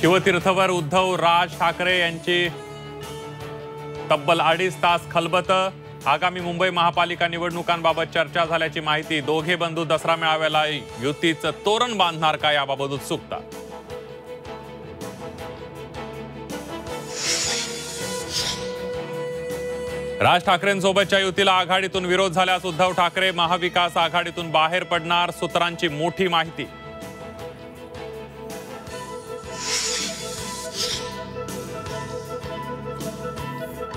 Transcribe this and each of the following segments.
शिवतीर्थवर उद्धव राज ठाकरे यांची तब्बल 2.5 तास खलबत। आगामी मुंबई महापालिका निवडणुकांबाबत चर्चा झाल्याची माहिती। दोघे बंधू दसरा मेळाव्याला युतीचं तोरण बांधणार का याबाबत उत्सुकता। राज ठाकरेंसोबतच्या युतीला आघाडीतून विरोध झाल्यास उद्धव ठाकरे महाविकास आघाडीतून बाहेर पडणार, सूत्रांची मोठी माहिती।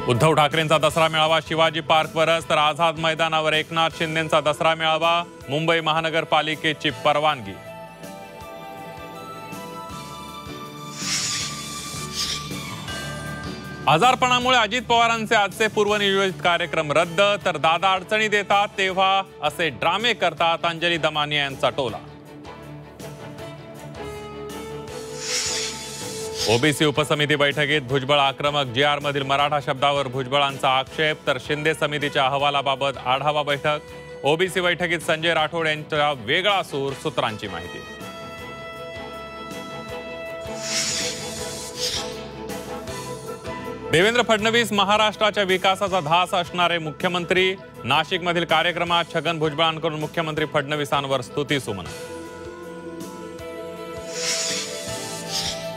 उद्धव ठाकरेंचा दसरा मेळावा शिवाजी पार्कवरच, तर आझाद मैदानावर एकनाथ शिंदेंचा दसरा मेळावा। मुंबई महानगरपालिकेची परवानगी। आजारपणामुळे अजित पवारांचे आजचे पूर्वनियोजित कार्यक्रम रद्द, तर दादा अडचणीत येतात तेव्हा असे ड्रामे करतात अंजली दमानिया यांचा टोला। ओबीसी उपसमिती बैठकीत भुजबळ आक्रमक, जीआर मधील मराठा शब्दावर भुजबळांचा आक्षेप, तर शिंदे समितीच्या अहवालाबाबत आढावा बैठक। ओबीसी बैठकीत संजय राठोड यांचा वेगळा सूर, सूत्रांची माहिती। देवेंद्र फडणवीस महाराष्ट्राच्या विकासाचा ध्यास असणारे मुख्यमंत्री। नाशिकमधील कार्यक्रमात छगन भुजबळांकडून मुख्यमंत्री फडणवीसांवर स्तुतीसुमन।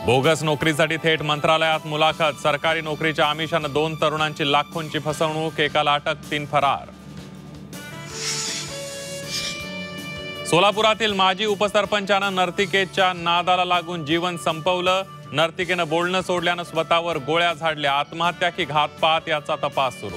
बोगस नोकरीसाठी थेट मंत्रालयात मुलाखत, सरकारी नोकरीच्या आमिषानं 2 तरुणांची लाखोंची फसवणूक, एकाला अटक, 3 फरार। सोलापुरातील माजी उपसरपंचानं नर्तिकेच्या नादाला लागून जीवन संपवलं। नर्तिकेनं बोलणं सोडल्यानं स्वतःवर गोळ्या झाडल्या, आत्महत्या की घातपात याचा तपास सुरू।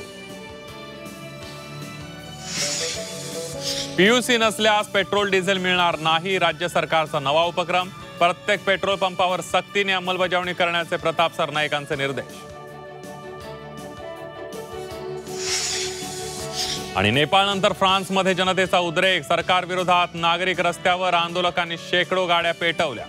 पीयूसी नसल्यास पेट्रोल डिझेल मिळणार नाही, राज्य सरकारचा नवा उपक्रम। प्रत्येक पेट्रोल पंपावर सक्तीने अंमलबजावणी करण्याचे प्रताप सरनाईकांचे निर्देश। आणि नेपाळनंतर फ्रान्समध्ये जनतेचा उद्रेक, सरकार विरोधात नागरिक रस्त्यावर, आंदोलकांनी शेकडो गाड्या पेटवल्या।